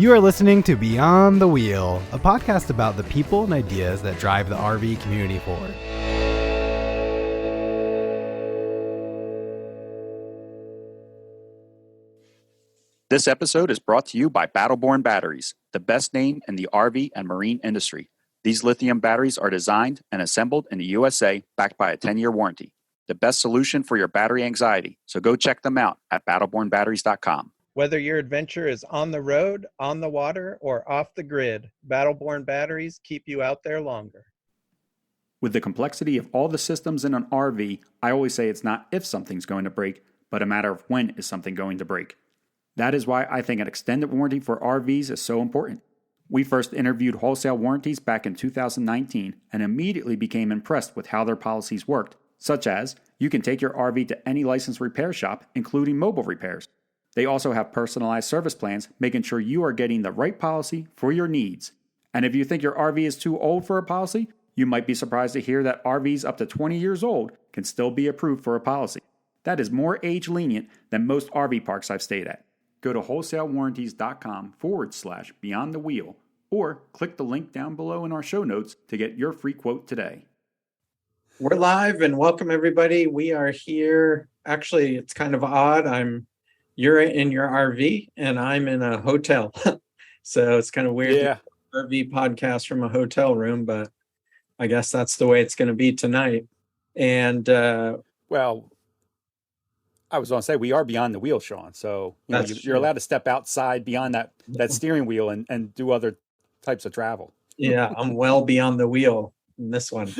You are listening to Beyond the Wheel, a podcast about the people and ideas that drive the RV community forward. This episode is brought to you by Battleborn Batteries, the best name in the RV and marine industry. These lithium batteries are designed and assembled in the USA, backed by a 10-year warranty. The best solution for your battery anxiety, so go check them out at battlebornbatteries.com. Whether your adventure is on the road, on the water, or off the grid, Battleborn batteries keep you out there longer. With the complexity of all the systems in an RV, I always say it's not if something's going to break, but a matter of when is something going to break. That is why I think an extended warranty for RVs is so important. We first interviewed Wholesale Warranties back in 2019 and immediately became impressed with how their policies worked, such as you can take your RV to any licensed repair shop, including mobile repairs. They also have personalized service plans, making sure you are getting the right policy for your needs. And if you think your RV is too old for a policy, you might be surprised to hear that RVs up to 20 years old can still be approved for a policy. That is more age lenient than most RV parks I've stayed at. Go to wholesalewarranties.com/beyond the wheel or click the link down below in our show notes to get your free quote today. We're live and welcome everybody. We are here. Actually, it's kind of odd. You're in your RV and I'm in a hotel. So it's kind of weird. Yeah. RV podcast from a hotel room, but I guess that's the way it's going to be tonight. And Well, I was going to say we are beyond the wheel, Sean. So you're allowed to step outside beyond that steering wheel and do other types of travel. Yeah, I'm well beyond the wheel in this one.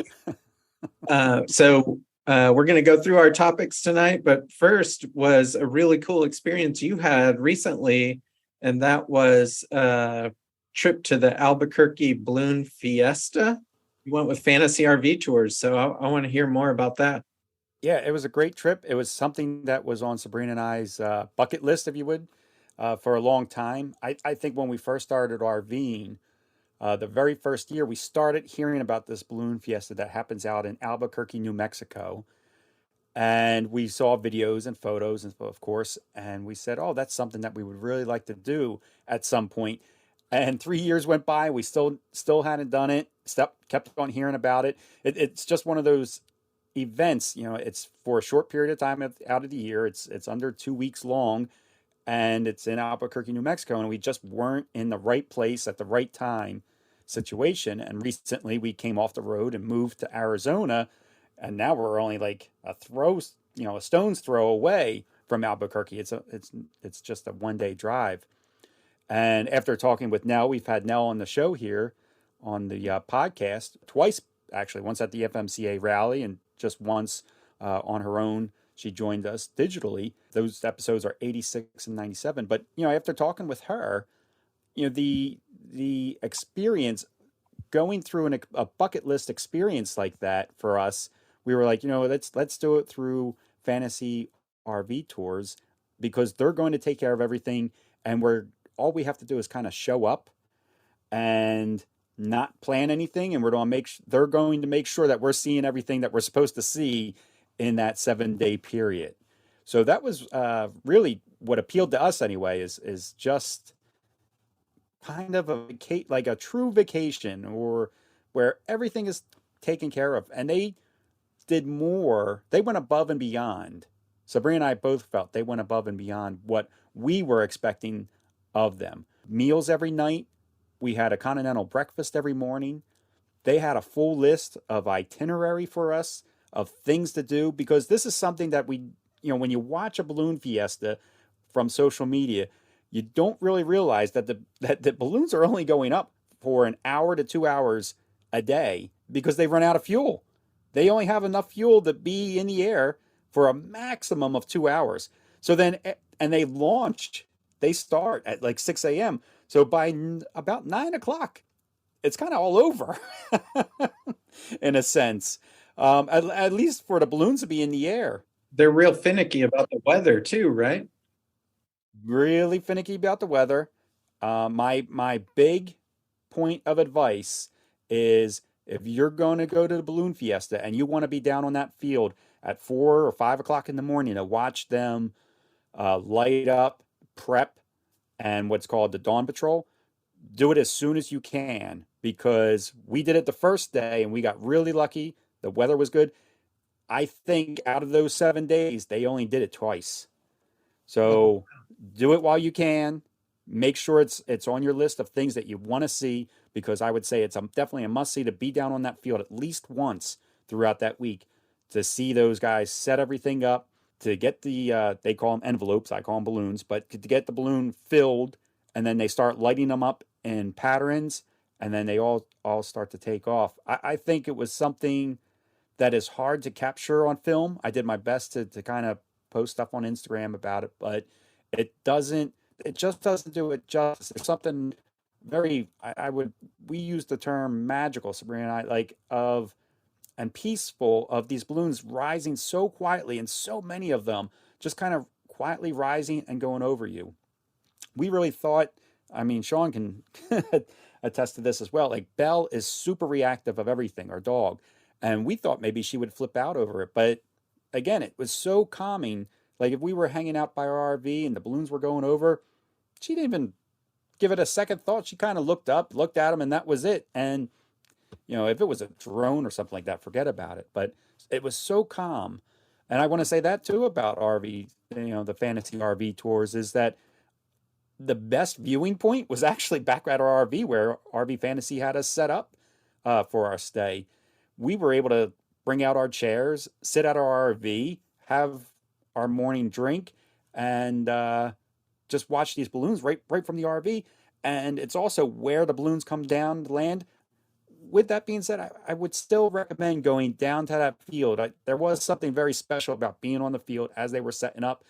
So we're going to go through our topics tonight, but first was a really cool experience you had recently, and that was a trip to the Albuquerque Balloon Fiesta. You went with Fantasy RV Tours, so I want to hear more about that. Yeah, it was a great trip. It was something that was on Sabrina and I's bucket list, if you would, for a long time. I think when we first started RVing, the very first year, we started hearing about this balloon fiesta that happens out in Albuquerque, New Mexico. And we saw videos and photos, and of course, and we said, oh, that's something that we would really like to do at some point. And 3 years went by, we still hadn't done it. Kept on hearing about it. It's just one of those events, it's for a short period of time out of the year. It's under 2 weeks long, and it's in Albuquerque, New Mexico, and we just weren't in the right place at the right time situation. And recently we came off the road and moved to Arizona, and now we're only like a stone's throw away from Albuquerque. It's just a 1-day drive. And after talking with Nell, we've had Nell on the show here on the podcast twice, actually, once at the FMCA rally and just once on her own. She joined us digitally. Those episodes are 86 and 97. But, after talking with her, the experience going through a bucket list experience like that for us, we were like, let's do it through Fantasy RV Tours, because they're going to take care of everything. And all we have to do is kind of show up and not plan anything, and they're going to make sure that we're seeing everything that we're supposed to see in that 7-day period. So that was really what appealed to us anyway, is just kind of like a true vacation, or where everything is taken care of. And they did more. They went above and beyond. Sabrina and I both felt they went above and beyond what we were expecting of them. Meals every night. We had a continental breakfast every morning. They had a full list of itinerary for us of things to do, because this is something that when you watch a balloon fiesta from social media, you don't really realize that the balloons are only going up for an hour to 2 hours a day, because they run out of fuel. They only have enough fuel to be in the air for a maximum of 2 hours. So then, and they start at like 6 a.m. So by about 9 o'clock, it's kind of all over in a sense, at least for the balloons to be in the air. They're real finicky about the weather too, right? Really finicky about the weather. My big point of advice is, if you're going to go to the balloon fiesta and you want to be down on that field at 4 or 5 o'clock in the morning to watch them light up, prep, and what's called the Dawn Patrol, do it as soon as you can, because we did it the first day and we got really lucky. The weather was good. I think out of those 7 days, they only did it twice. Oh, So do it while you can. Make sure it's on your list of things that you want to see, because I would say it's definitely a must see to be down on that field at least once throughout that week to see those guys set everything up, to get the they call them envelopes, I call them balloons, but to get the balloon filled, and then they start lighting them up in patterns, and then they all start to take off. I think it was something that is hard to capture on film. I did my best to kind of post stuff on Instagram about it, but it doesn't, it just doesn't do it justice. It's something very, I would, we use the term magical, Sabrina and I, like, of, and peaceful, of these balloons rising so quietly, and so many of them just kind of quietly rising and going over you. We really thought, I mean, Sean can attest to this as well. Like, Belle is super reactive of everything, our dog. And we thought maybe she would flip out over it. But again, it was so calming. Like, if we were hanging out by our RV and the balloons were going over, she didn't even give it a second thought. She kind of looked up, looked at them, and that was it. And, if it was a drone or something like that, forget about it. But it was so calm. And I want to say that too about RV, the fantasy RV tours, is that the best viewing point was actually back at our RV, where RV Fantasy had us set up for our stay. We were able to bring out our chairs, sit at our RV, have our morning drink, and just watch these balloons right from the RV. And it's also where the balloons come down to land. With that being said, I would still recommend going down to that field. There was something very special about being on the field as they were setting up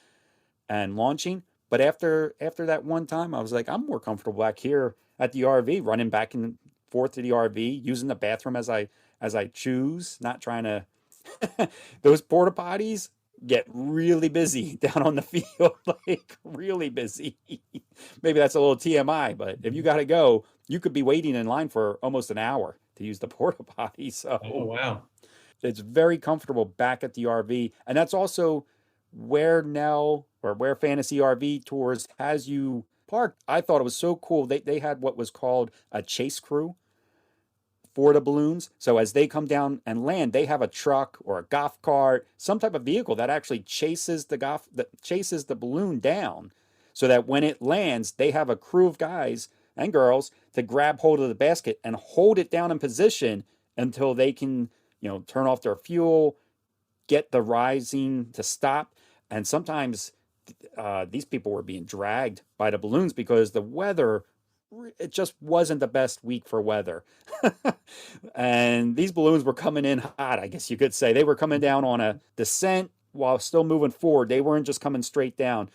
and launching. But after that one time, I was like, I'm more comfortable back here at the RV, running back and forth to the RV, using the bathroom as I choose, not trying to. Those porta potties get really busy down on the field, like really busy. Maybe that's a little TMI, but if you got to go, you could be waiting in line for almost an hour to use the porta potty. Oh, So wow. it's very comfortable back at the RV. And that's also where Nell, or where Fantasy RV Tours has you parked. I thought it was so cool. They had what was called a chase crew for the balloons. So as they come down and land, they have a truck or a golf cart, some type of vehicle that actually chases that chases the balloon down, so that when it lands, they have a crew of guys and girls to grab hold of the basket and hold it down in position until they can, turn off their fuel, get the rising to stop. And sometimes these people were being dragged by the balloons because the weather, it just wasn't the best week for weather. And these balloons were coming in hot, I guess you could say. They were coming down on a descent while still moving forward. They weren't just coming straight down.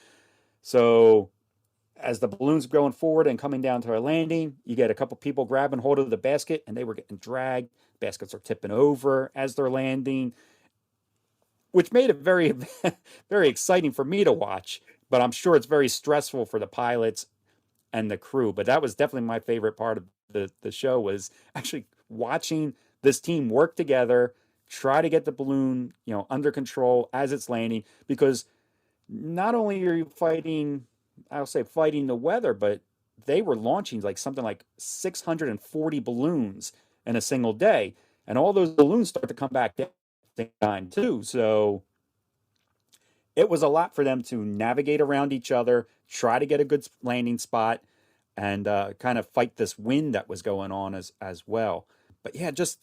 So as the balloons going forward and coming down to a landing, you get a couple people grabbing hold of the basket, and they were getting dragged. Baskets are tipping over as they're landing, which made it very, very exciting for me to watch. But I'm sure it's very stressful for the pilots and the crew. But that was definitely my favorite part of the show, was actually watching this team work together, try to get the balloon, under control as it's landing. Because not only are you fighting, I'll say fighting the weather, but they were launching like something like 640 balloons in a single day. And all those balloons start to come back down at the same time too. So it was a lot for them to navigate around each other, try to get a good landing spot, and kind of fight this wind that was going on as well. But yeah, just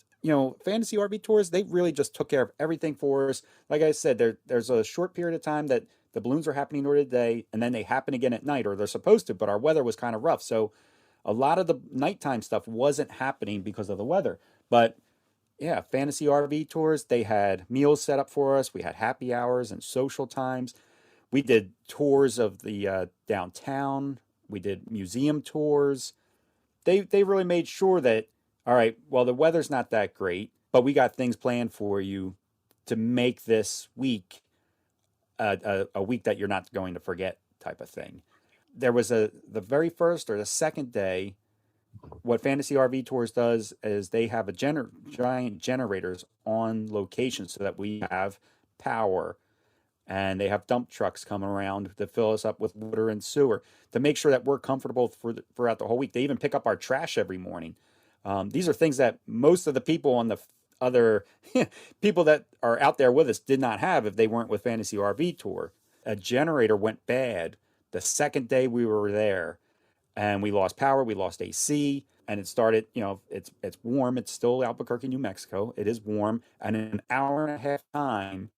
Fantasy RV Tours, they really just took care of everything for us. Like I said, there's a short period of time that the balloons are happening during the day, and then they happen again at night, or they're supposed to. But our weather was kind of rough, so a lot of the nighttime stuff wasn't happening because of the weather. But yeah, Fantasy RV Tours, they had meals set up for us. We had happy hours and social times. We did tours of the downtown. We did museum tours. They really made sure that, all right, well, the weather's not that great, but we got things planned for you to make this week a week that you're not going to forget, type of thing. There was the very first or the second day. What Fantasy RV Tours does is they have giant generators on location so that we have power and they have dump trucks coming around to fill us up with water and sewer to make sure that we're comfortable throughout the whole week. They even pick up our trash every morning. These are things that most of the people on the other people that are out there with us did not have if they weren't with Fantasy RV Tour. A generator went bad the second day we were there, and we lost power, we lost AC, and it started, it's warm. It's still Albuquerque, New Mexico. It is warm, and in an hour and a half time,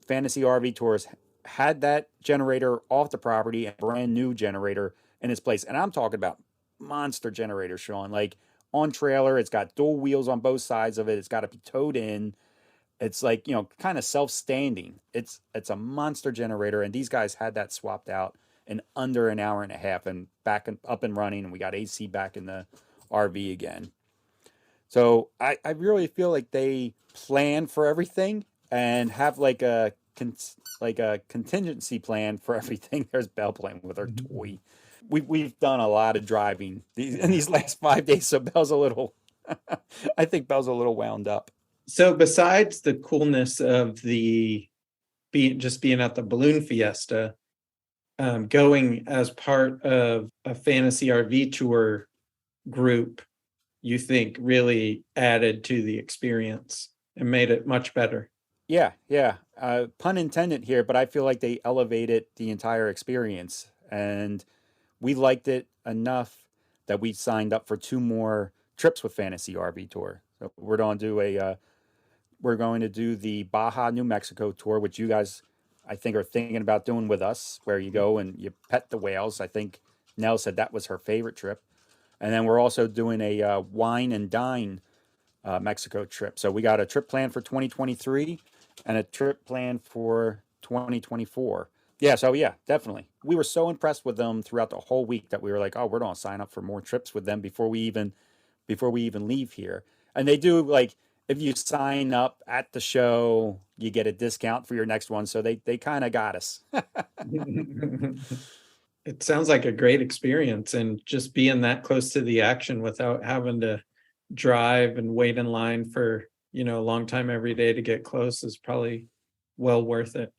Fantasy RV Tours had that generator off the property and a brand new generator in its place. And I'm talking about monster generator, Sean. Like on trailer, it's got dual wheels on both sides of it. It's got to be towed in. It's like, kind of self-standing. It's a monster generator, and these guys had that swapped out in under an hour and a half and up and running, and we got AC back in the RV again. So I really feel like they plan for everything and have like a contingency plan for everything. There's Belle playing with her toy. We've done a lot of driving in these last 5 days, so Belle's a little. I think Belle's a little wound up. So besides the coolness of being at the Balloon Fiesta, going as part of a Fantasy RV Tour group, you think really added to the experience and made it much better? Yeah. Pun intended here, but I feel like they elevated the entire experience, and we liked it enough that we signed up for 2 more trips with Fantasy RV Tour. So we're going to do the Baja, New Mexico tour, which you guys, I think, are thinking about doing with us, where you go and you pet the whales. I think Nell said that was her favorite trip. And then we're also doing a wine and dine Mexico trip. So we got a trip planned for 2023 and a trip planned for 2024. Yeah, definitely. We were so impressed with them throughout the whole week that we were like, oh, we're going to sign up for more trips with them before we even leave here. And they do, like, if you sign up at the show, you get a discount for your next one. So they kind of got us. It sounds like a great experience, and just being that close to the action without having to drive and wait in line for, a long time every day to get close is probably well worth it.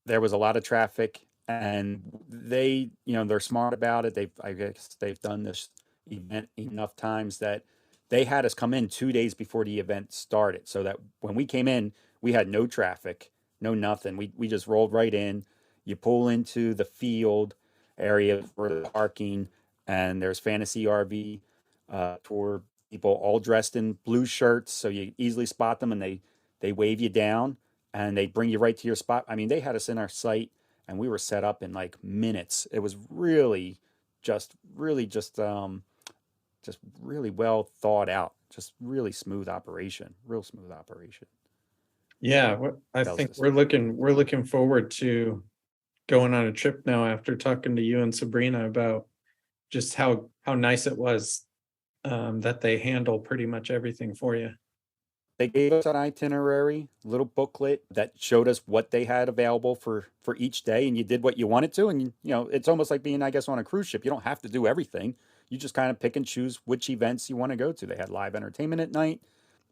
There was a lot of traffic, and they're smart about it. I guess they've done this event enough times that they had us come in 2 days before the event started, so that when we came in, we had no traffic, no nothing. We just rolled right in. You pull into the field area for the parking, and there's Fantasy RV Tour people all dressed in blue shirts, so you easily spot them, and they wave you down, and they bring you right to your spot. I mean, they had us in our site, and we were set up in like minutes. It was really just really well thought out, just really smooth operation, real smooth operation. Yeah, I think we're looking forward to going on a trip now after talking to you and Sabrina about just how nice it was that they handle pretty much everything for you. They gave us an itinerary, little booklet that showed us what they had available for each day, and you did what you wanted to. And it's almost like being, I guess, on a cruise ship. You don't have to do everything. You just kind of pick and choose which events you want to go to. They had live entertainment at night,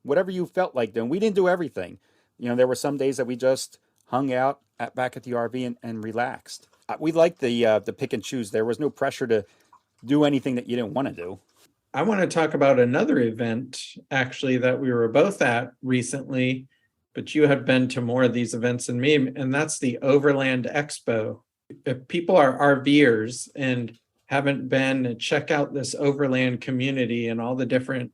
whatever you felt like doing. We didn't do everything. There were some days that we just hung out back at the RV and relaxed. We liked the pick and choose. There was no pressure to do anything that you didn't want to do. I want to talk about another event, actually, that we were both at recently, but you have been to more of these events than me, and that's the Overland Expo. If people are RVers and haven't been, check out this Overland community and all the different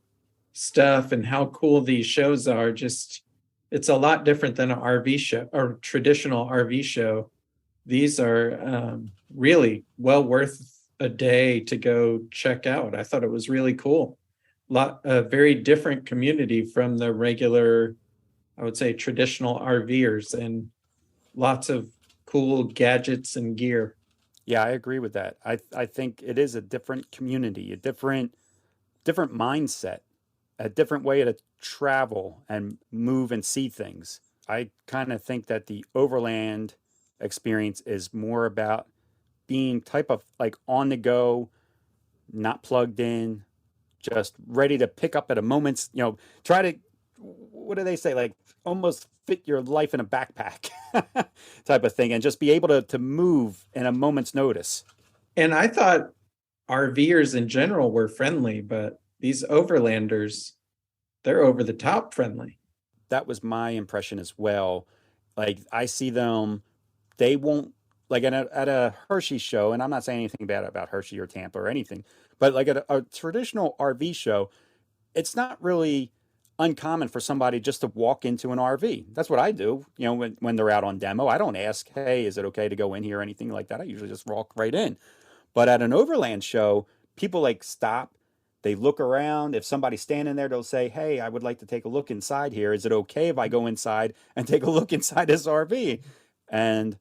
stuff and how cool these shows are. Just, it's a lot different than an RV show or traditional RV show. These are really well worth a day to go check out. I thought it was really cool. A very different community from the regular, I would say, traditional RVers, and lots of cool gadgets and gear. Yeah, I agree with that. I think it is a different community, a different mindset, a different way to travel and move and see things. I kind of think that the overland experience is more about being type of like on the go, not plugged in, just ready to pick up at a moment's, what do they say? Like almost fit your life in a backpack type of thing, and just be able to move in a moment's notice. And I thought RVers in general were friendly, but these overlanders, they're over the top friendly. That was my impression as well. Like I see them, they won't like at a Hershey show, and I'm not saying anything bad about Hershey or Tampa or anything, but like at a traditional RV show, it's not really uncommon for somebody just to walk into an RV. That's what I do. When they're out on demo, I don't ask, hey, is it okay to go in here or anything like that. I usually just walk right in. But at an overland show, people like stop, they look around. If somebody's standing there, they'll say, hey, I would like to take a look inside here. Is it okay if I go inside and take a look inside this RV? And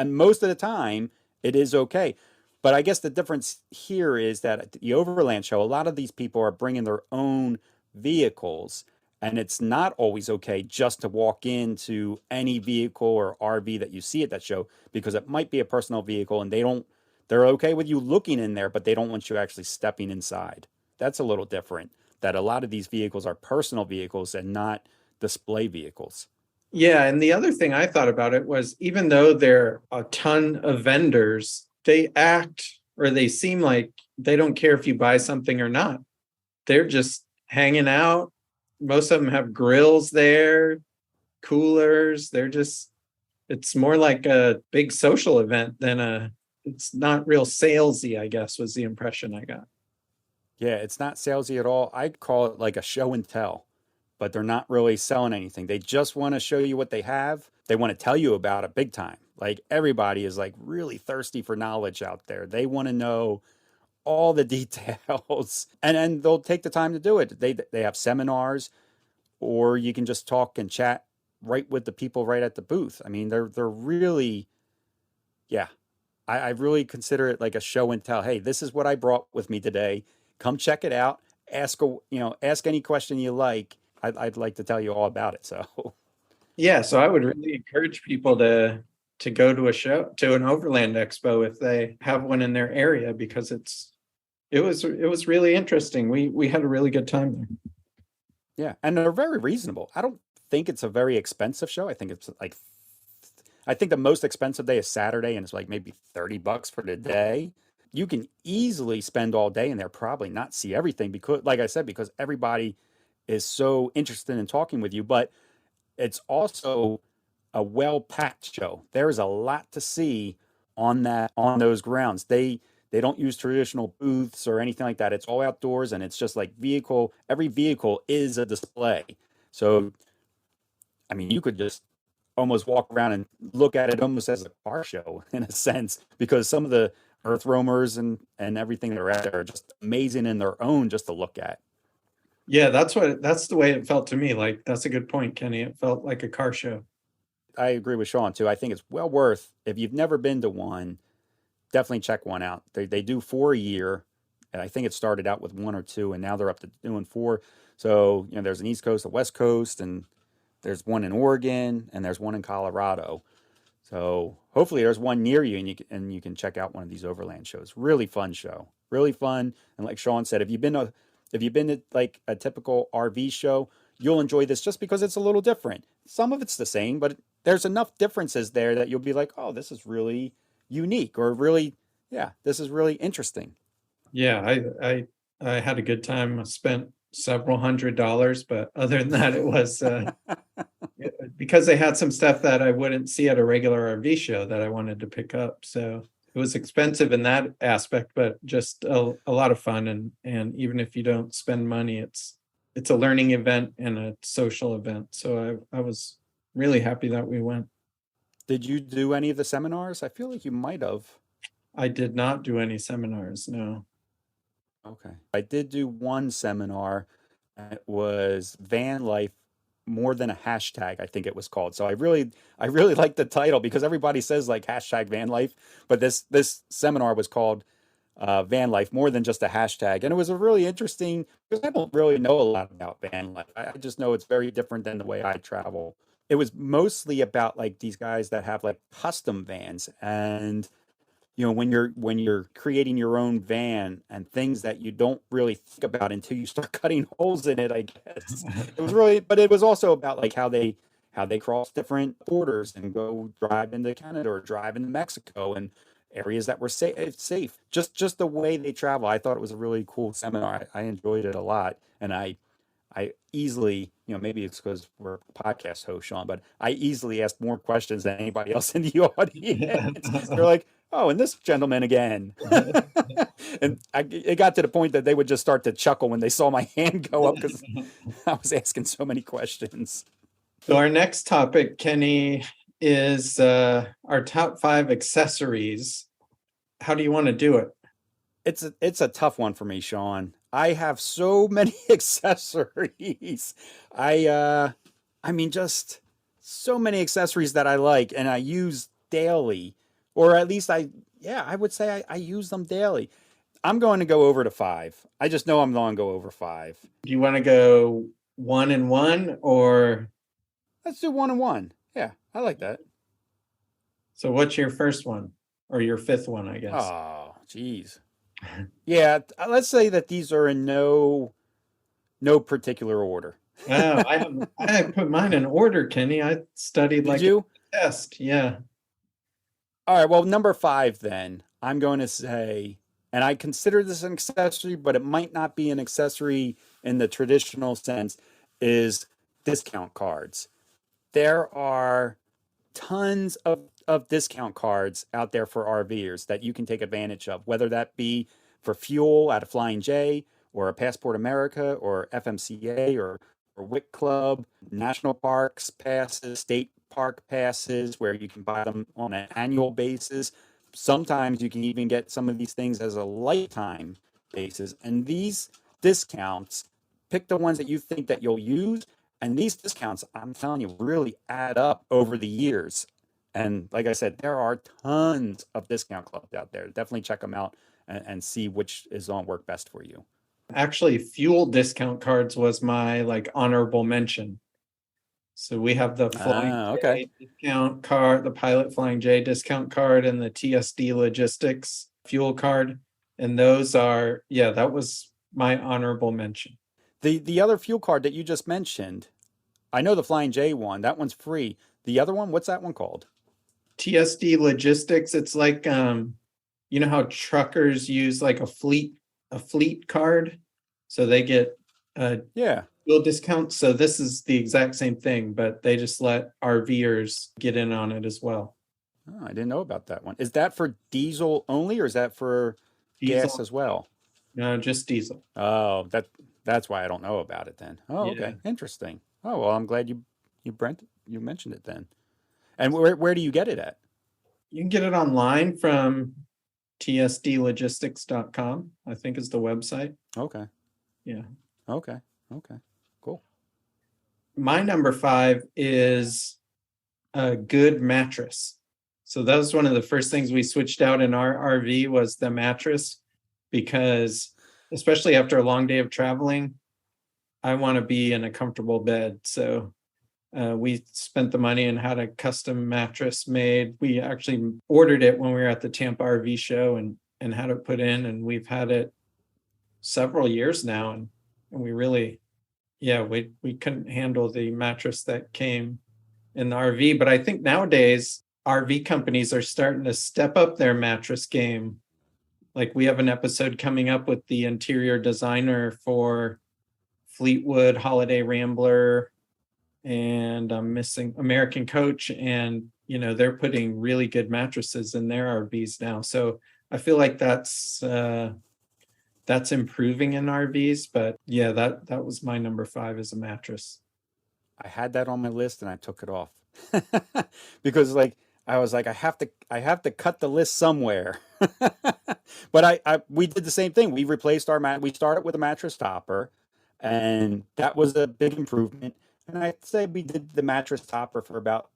most of the time, it is okay. But I guess the difference here is that at the Overland Show, a lot of these people are bringing their own vehicles, and it's not always okay just to walk into any vehicle or RV that you see at that show, because it might be a personal vehicle and they're okay with you looking in there, but they don't want you actually stepping inside. That's a little different, that a lot of these vehicles are personal vehicles and not display vehicles. Yeah, and the other thing I thought about it was, even though there are a ton of vendors, they act, or they seem like they don't care if you buy something or not. They're just hanging out. Most of them have grills there, coolers. It's more like a big social event than it's not real salesy, I guess, was the impression I got. Yeah, it's not salesy at all. I'd call it like a show and tell, but they're not really selling anything. They just want to show you what they have. They want to tell you about it big time. Like everybody is like really thirsty for knowledge out there. They want to know all the details, and they'll take the time to do it. They have seminars, or you can just talk and chat right with the people right at the booth. I mean, they're really, yeah. I really consider it like a show and tell. Hey, this is what I brought with me today. Come check it out. Ask any question you like. I'd like to tell you all about it. So Yeah, so I would really encourage people to go to an Overland Expo if they have one in their area, because it was really interesting. We had a really good time there. yeah, and they're very reasonable. I don't think it's a very expensive show. I think the most expensive day is Saturday, and it's like maybe $30 for the day. You can easily spend all day in there, probably not see everything, because, like I said, because everybody is so interested in talking with you. But it's also a well-packed show. There is a lot to see on those grounds. They don't use traditional booths or anything like that. It's all outdoors, and it's just like every vehicle is a display. So, I mean, you could just almost walk around and look at it almost as a car show in a sense, because some of the earth roamers and everything that are out there are just amazing in their own just to look at. Yeah, that's the way it felt to me. Like, that's a good point, Kenny. It felt like a car show. I agree with Sean too. I think it's well worth, if you've never been to one, definitely check one out. They do 4 a year, and I think it started out with 1 or 2, and now they're up to doing 4. So there's an East Coast, a West Coast, and there's one in Oregon, and there's one in Colorado. So hopefully there's one near you, and you can check out one of these overland shows. Really fun show, really fun. And like Sean said, if you've been to like a typical RV show, you'll enjoy this just because it's a little different. Some of it's the same, but there's enough differences there that you'll be like, oh, this is really unique, or really, yeah, this is really interesting. Yeah, I had a good time. I spent several $100s, but other than that, it was because they had some stuff that I wouldn't see at a regular RV show that I wanted to pick up. So it was expensive in that aspect, but just a lot of fun. And even if you don't spend money, it's a learning event and a social event. So I was really happy that we went. Did you do any of the seminars? I feel like you might have. I did not do any seminars, no. Okay. I did do one seminar. It was Van Life More Than a Hashtag, I think it was called. So I really like the title, because everybody says like hashtag van life, but this seminar was called Van Life More Than Just a Hashtag. And it was a really interesting, because I don't really know a lot about van life. I just know it's very different than the way I travel. It was mostly about like these guys that have like custom vans, and when you're creating your own van and things that you don't really think about until you start cutting holes in it, I guess. It was really, but it was also about like how they cross different borders and go drive into Canada or drive into Mexico and areas that were safe. Just the way they travel. I thought it was a really cool seminar. I enjoyed it a lot, and I easily, maybe it's because we're podcast hosts, Sean, but I easily asked more questions than anybody else in the audience. They're like, oh, and this gentleman again. And it got to the point that they would just start to chuckle when they saw my hand go up because I was asking so many questions. So our next topic, Kenny, is our top 5 accessories. How do you want to do it? It's a tough one for me, Sean. I have so many accessories. I mean, just so many accessories that I like and I use daily, or at least I would say I use them daily. I'm going to go over to 5. I just know I'm going to go over 5. Do you want to go 1 and 1, or Let's do 1 and 1. Yeah, I like that. so what's your first one or your 5th one, I guess? Oh, geez. Yeah, let's say that these are in no particular order. Oh, I put mine in order, Kenny. I studied Did like you? a test. Yeah. All right, well, number 5 then. I'm going to say, and I consider this an accessory, but it might not be an accessory in the traditional sense, is discount cards. There are tons of discount cards out there for RVers that you can take advantage of, whether that be for fuel at a Flying J or a Passport America or FMCA or WIC Club, national parks passes, state park passes, where you can buy them on an annual basis. Sometimes you can even get some of these things as a lifetime basis. And these discounts, pick the ones that you think that you'll use. And these discounts, I'm telling you, really add up over the years. And like I said, there are tons of discount clubs out there. Definitely check them out and see which is on work best for you. Actually, fuel discount cards was my like honorable mention. So we have the Flying Okay. J discount card, the Pilot Flying J discount card, and the TSD Logistics fuel card. And those are, yeah, that was my honorable mention. The other fuel card that you just mentioned, I know the Flying J one, that one's free. The other one, what's that one called? TSD Logistics, it's like you know how truckers use like a fleet card, so they get Yeah. fuel discounts. So this is the exact same thing, but they just let RVers get in on it as well. Oh, I didn't know about that one. Is that for diesel only or is that for gas Diesel, as well? no, just diesel. Oh, that's why I don't know about it then. Oh, Yeah. okay. Interesting. Oh, well, I'm glad you mentioned it then. And where do you get it at? You can get it online from tsdlogistics.com, I think is the website. Okay. Yeah. Okay. Okay. Cool. My number 5 is a good mattress. So that was one of the first things we switched out in our RV was the mattress, because especially after a long day of traveling, I want to be in a comfortable bed. So we spent the money and had a custom mattress made. We actually ordered it when we were at the Tampa RV show and had it put in, and we've had it several years now. And we really, yeah, we couldn't handle the mattress that came in the RV. But I think nowadays RV companies are starting to step up their mattress game. Like we have an episode coming up with the interior designer for Fleetwood, Holiday Rambler, and I'm missing American Coach, and they're putting really good mattresses in their RVs now. So I feel like that's improving in RVs. But yeah, that was my number 5 as a mattress. I had that on my list and I took it off because like I was like I have to cut the list somewhere. But we did the same thing. We replaced we started with a mattress topper, and that was a big improvement. And I'd say we did the mattress topper for about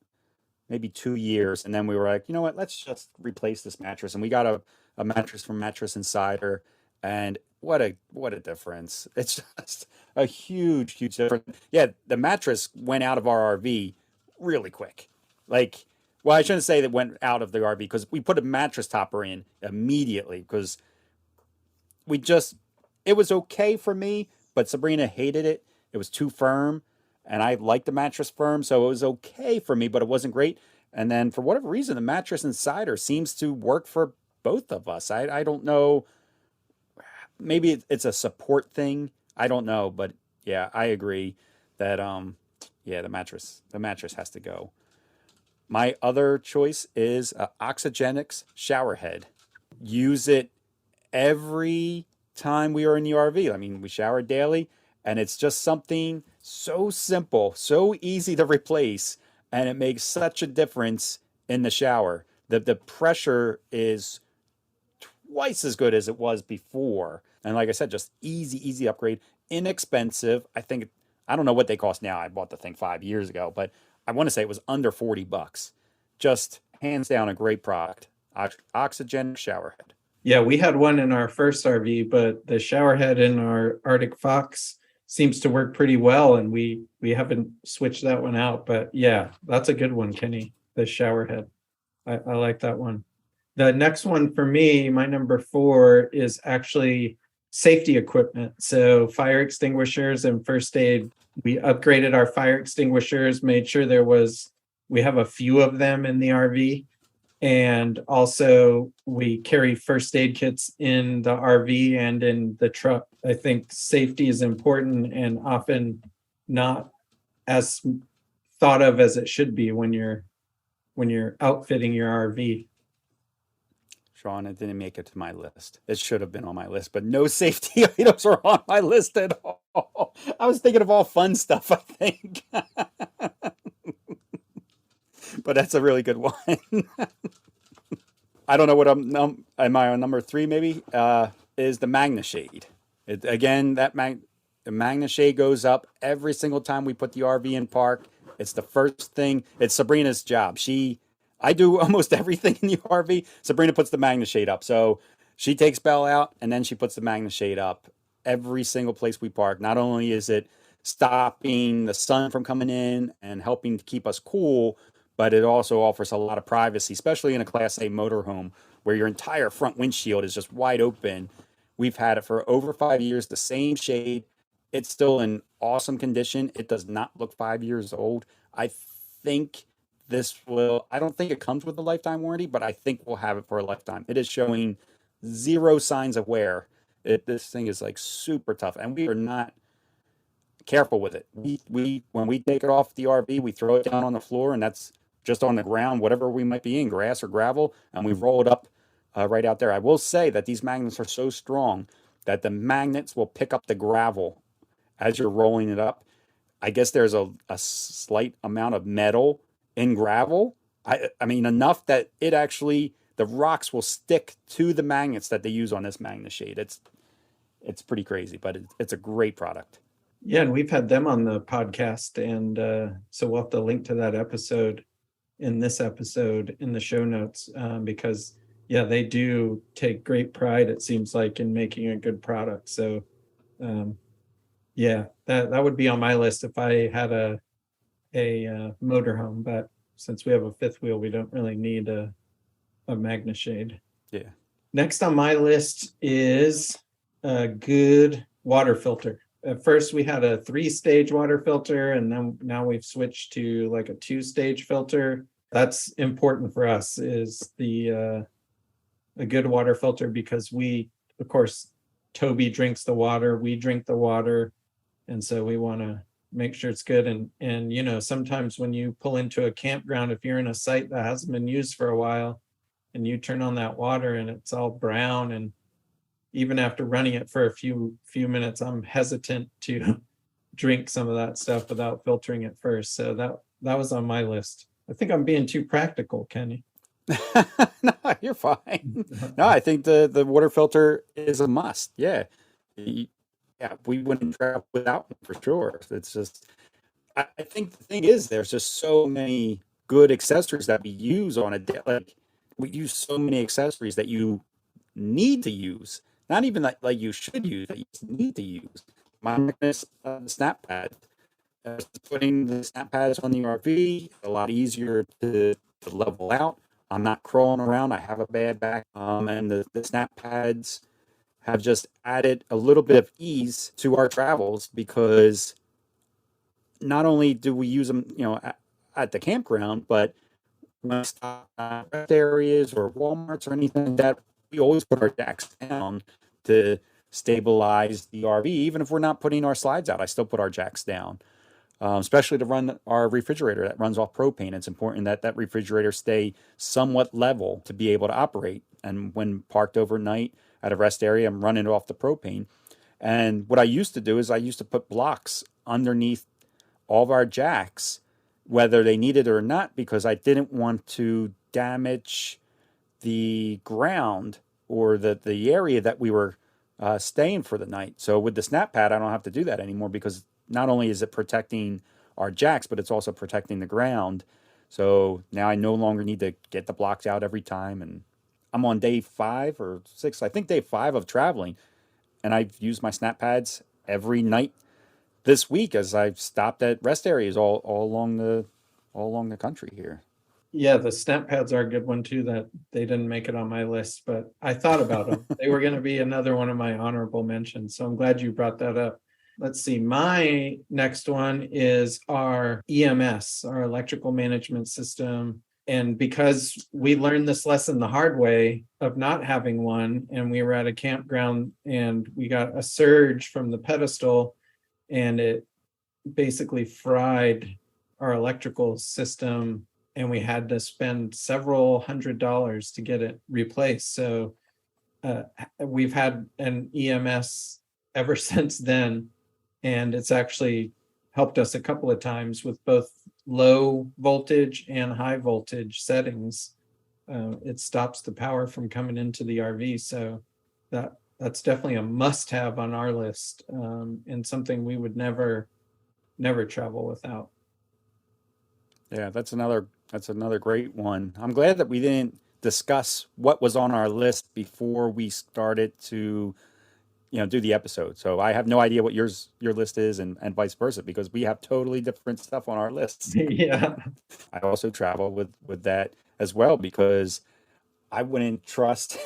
maybe 2 years, and then we were like, you know what, let's just replace this mattress. And we got a mattress from Mattress Insider, and what a difference. It's just a huge difference. Yeah, the mattress went out of our RV really quick. Like Well, I shouldn't say that went out of the RV because we put a mattress topper in immediately because we just it was okay for me, but Sabrina hated it. It was too firm, and I liked the mattress firm, so it was okay for me, but it wasn't great. And then for whatever reason, the mattress inside her seems to work for both of us. I don't know. Maybe it's a support thing. I don't know, but yeah, I agree that yeah, the mattress has to go. My other choice is Oxygenics shower head. Use it every time we are in the RV. I mean, we shower daily, and it's just something so simple, so easy to replace, and it makes such a difference in the shower. The pressure is twice as good as it was before. And like I said, just easy upgrade, inexpensive. I don't know what they cost now. I bought the thing 5 years ago, but I want to say it was under $40. Just hands down a great product. Oxygen shower head. Yeah, we had one in our first RV, but the shower head in our Arctic Fox seems to work pretty well, and we haven't switched that one out. But yeah, that's a good one, Kenny. The shower head. I like that one. The next one for me, my number 4, is actually safety equipment. So fire extinguishers and first aid. We upgraded our fire extinguishers, made sure we have a few of them in the RV. And also we carry first aid kits in the RV and in the truck. I think safety is important and often not as thought of as it should be when you're outfitting your RV. Sean, it didn't make it to my list. It should have been on my list, but no safety items are on my list at all. I was thinking of all fun stuff, I think. But that's a really good one. I don't know what am I on number 3 maybe? Is the Magna Shade. Again, the Magna Shade goes up every single time we put the RV in park. It's the first thing. It's Sabrina's job. I do almost everything in the RV. Sabrina puts the Magna Shade up. So she takes Belle out and then she puts the Magna Shade up every single place we park. Not only is it stopping the sun from coming in and helping to keep us cool, but it also offers a lot of privacy, especially in a Class A motorhome where your entire front windshield is just wide open. We've had it for over 5 years, the same shade. It's still in awesome condition. It does not look 5 years old. think I don't think it comes with a lifetime warranty, but I think we'll have it for a lifetime. It is showing zero signs of wear. This thing is like super tough, and we are not careful with it. We when we take it off the RV, we throw it down on the floor, and that's just on the ground, whatever we might be in, grass or gravel, and we roll it up right out there. I will say that these magnets are so strong that the magnets will pick up the gravel as you're rolling it up. I guess there's a slight amount of metal in gravel. I mean, enough that the rocks will stick to the magnets that they use on this magnet shade. It's pretty crazy, but it's a great product. Yeah, and we've had them on the podcast, and so we'll have to link to that episode in this episode in the show notes, because yeah, they do take great pride, it seems like, in making a good product. So yeah, that would be on my list if I had a motorhome, but since we have a fifth wheel, we don't really need a magna shade. Yeah. Next on my list is a good water filter. At first we had a 3-stage water filter, and then now we've switched to like a 2-stage filter. That's important for us, is a good water filter, because we, of course, Toby drinks the water, we drink the water, and so we want to make sure it's good. And you know, sometimes when you pull into a campground, if you're in a site that hasn't been used for a while and you turn on that water and it's all brown, and even after running it for a few minutes, I'm hesitant to drink some of that stuff without filtering it first. So that was on my list. I think I'm being too practical, Kenny. No, you're fine. No, I think the water filter is a must. Yeah. Yeah, we wouldn't travel without one for sure. It's just, I think the thing is, there's just so many good accessories that we use on a day. Like, we use so many accessories that you need to use. Not even like you should use, that you need to use. My neckness, snap pad. Putting the snap pads on the RV, a lot easier to to level out. I'm not crawling around. I have a bad back. And the snap pads have just added a little bit of ease to our travels because not only do we use them, at the campground, but when we stop at rest areas or Walmarts or anything like that, we always put our jacks down to stabilize the RV. Even if we're not putting our slides out, I still put our jacks down, especially to run our refrigerator that runs off propane. It's important that that refrigerator stay somewhat level to be able to operate. And when parked overnight at a rest area, I'm running it off the propane. And what I used to do is I used to put blocks underneath all of our jacks, whether they needed it or not, because I didn't want to damage the ground or the area that we were staying for the night. So with the snap pad, I don't have to do that anymore because not only is it protecting our jacks, but it's also protecting the ground. So now I no longer need to get the blocks out every time. And I'm on day 5 or 6, I think day 5 of traveling. And I've used my snap pads every night this week as I've stopped at rest areas all along the country here. Yeah, the snap pads are a good one too, that they didn't make it on my list, but I thought about them. They were going to be another one of my honorable mentions. So I'm glad you brought that up. Let's see. My next one is our EMS, our electrical management system. And because we learned this lesson the hard way of not having one, and we were at a campground and we got a surge from the pedestal, and it basically fried our electrical system, and we had to spend several $100s to get it replaced. So we've had an EMS ever since then, and it's actually helped us a couple of times with both low voltage and high voltage settings. It stops the power from coming into the RV. So that's definitely a must-have on our list, and something we would never travel without. Yeah, that's another great one. I'm glad that we didn't discuss what was on our list before we started to do the episode. So I have no idea what your list is, and vice versa, because we have totally different stuff on our lists. Yeah. I also travel with that as well because I wouldn't trust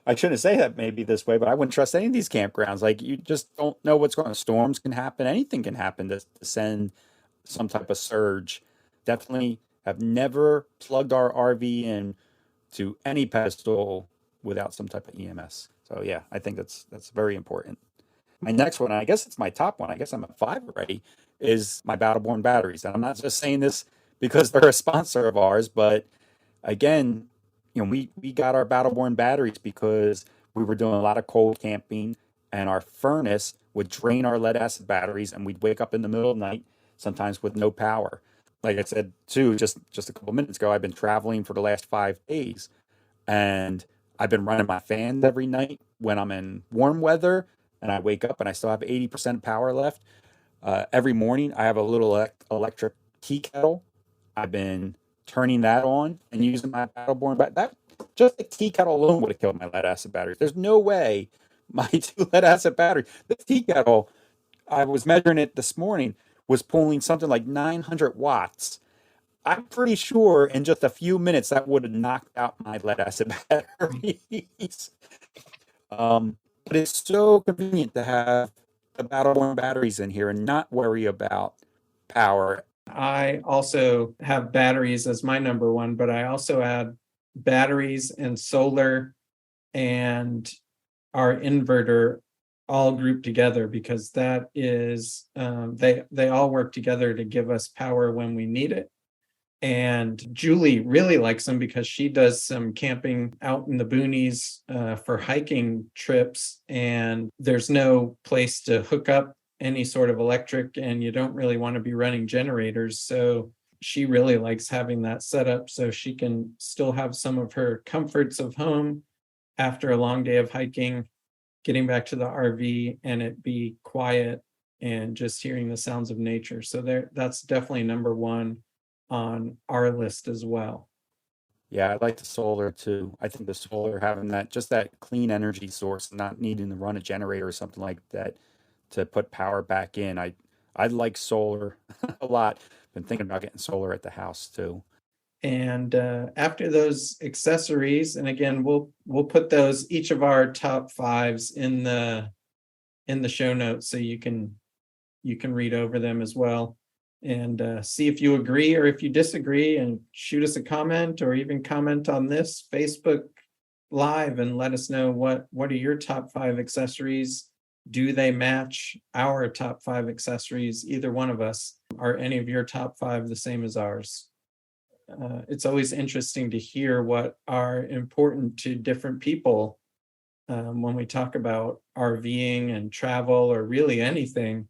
I shouldn't say that maybe this way, but I wouldn't trust any of these campgrounds. Like, you just don't know what's going on. Storms can happen, anything can happen to send some type of surge. Definitely have never plugged our RV in to any pedestal without some type of EMS. So yeah, I think that's very important. My next one, and I guess it's my top one, I guess I'm at 5 already, is my Battleborn batteries. And I'm not just saying this because they're a sponsor of ours, but again, we got our Battleborn batteries because we were doing a lot of cold camping, and our furnace would drain our lead acid batteries, and we'd wake up in the middle of the night, sometimes with no power. Like I said too, just a couple minutes ago, I've been traveling for the last 5 days, and I've been running my fans every night when I'm in warm weather, and I wake up and I still have 80% power left. Every morning, I have a little electric tea kettle. I've been turning that on and using my Battleborn. But that, just the tea kettle alone would have killed my lead acid batteries. There's no way my 2 lead acid batteries. The tea kettle, I was measuring it this morning, was pulling something like 900 watts. I'm pretty sure in just a few minutes that would have knocked out my lead acid batteries. But it's so convenient to have the Battleborn batteries in here and not worry about power. I also have batteries as my number one, but I also add batteries and solar and our inverter all grouped together, because that is they all work together to give us power when we need it. And Julie really likes them because she does some camping out in the boonies for hiking trips, and there's no place to hook up any sort of electric, and you don't really want to be running generators. So she really likes having that set up so she can still have some of her comforts of home after a long day of hiking, getting back to the RV, and it be quiet and just hearing the sounds of nature. So that's definitely number one on our list as well. Yeah, I like the solar too. I think the solar, having that clean energy source, not needing to run a generator or something like that to put power back in. I like solar a lot. Been thinking about getting solar at the house too. And after those accessories, and again, we'll put those, each of our top fives in the show notes, so you can read over them as well, and see if you agree or if you disagree, and shoot us a comment, or even comment on this Facebook Live and let us know what are your top 5 accessories. Do they match our top 5 accessories? Either one of us. Are any of your top 5 the same as ours? It's always interesting to hear what are important to different people when we talk about RVing and travel, or really anything.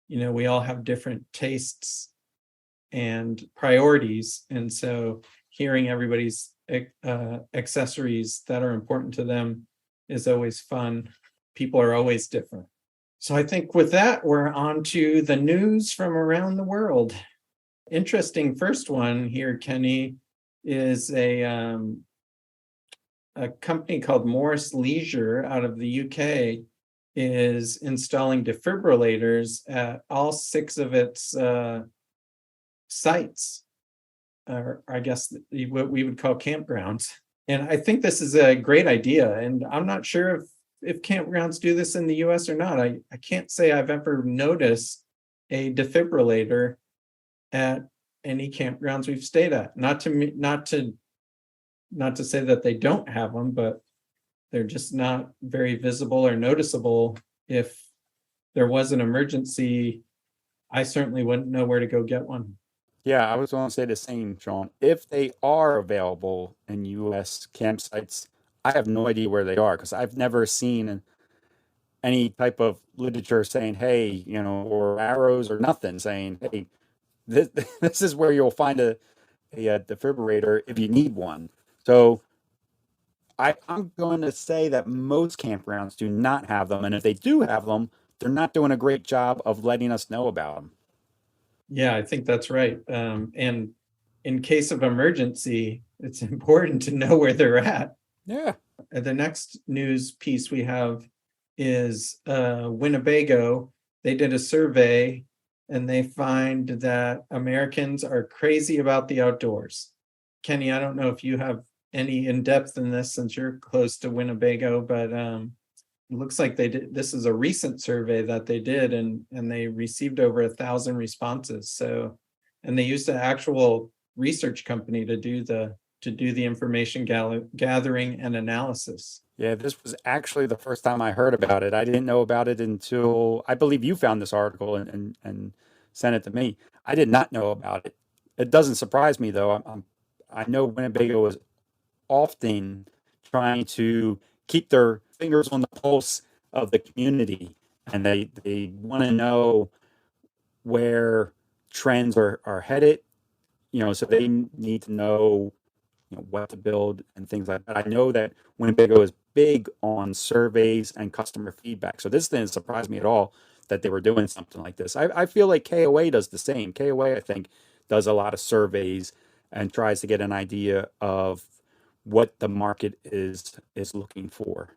You know, we all have different tastes and priorities, and so hearing everybody's accessories that are important to them is always fun. People are always different. So I think with that, we're on to the news from around the world. Interesting first one here, Kenny, is a company called Morris Leisure out of the UK is installing defibrillators at all 6 of its sites, or I guess what we would call campgrounds. And I think this is a great idea. And I'm not sure if campgrounds do this in the US or not. I can't say I've ever noticed a defibrillator at any campgrounds we've stayed at. Not to say that they don't have them, but they're just not very visible or noticeable. If there was an emergency, I certainly wouldn't know where to go get one. Yeah, I was going to say the same, Sean. If they are available in U.S. campsites, I have no idea where they are, because I've never seen any type of literature saying, hey, or arrows or nothing saying, hey, this, this is where you'll find a defibrillator if you need one. So I'm going to say that most campgrounds do not have them. And if they do have them, they're not doing a great job of letting us know about them. Yeah, I think that's right. And in case of emergency, it's important to know where they're at. Yeah. The next news piece we have is Winnebago. They did a survey and they find that Americans are crazy about the outdoors. Kenny, I don't know if you have any in-depth in this since you're close to Winnebago, but it looks like they did. This is a recent survey that they did, and they received over 1,000 responses. So, and they used an actual research company to do the information gathering and analysis. Yeah, this was actually the first time I heard about it. I didn't know about it until I believe you found this article and sent it to me. I did not know about it. It doesn't surprise me though. I know Winnebago is often trying to keep their fingers on the pulse of the community, and they want to know where trends are headed. So they need to know what to build and things like that. I know that Winnebago is big on surveys and customer feedback. So this didn't surprise me at all that they were doing something like this. I feel like KOA does the same. KOA, I think, does a lot of surveys and tries to get an idea of what the market is looking for.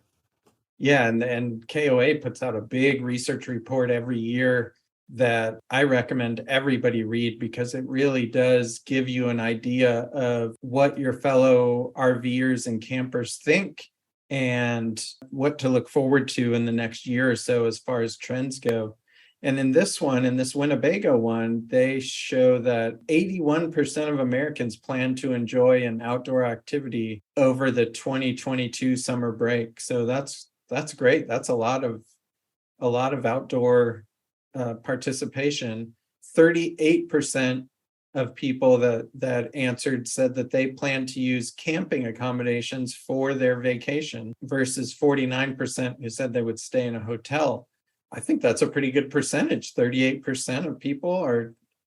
Yeah, and KOA puts out a big research report every year that I recommend everybody read, because it really does give you an idea of what your fellow RVers and campers think and what to look forward to in the next year or so as far as trends go. And in this Winnebago one, they show that 81% of Americans plan to enjoy an outdoor activity over the 2022 summer break. So that's great. That's a lot of outdoor participation. 38% of people that answered said that they plan to use camping accommodations for their vacation, versus 49% who said they would stay in a hotel. I think that's a pretty good percentage. 38% of people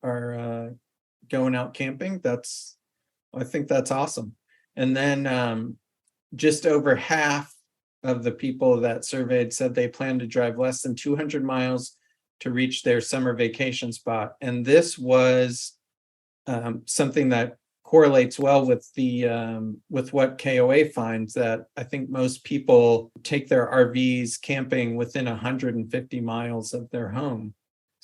are going out camping. I think that's awesome. And then just over half of the people that surveyed said they plan to drive less than 200 miles to reach their summer vacation spot. And this was something that correlates well with with what KOA finds, that I think most people take their RVs camping within 150 miles of their home.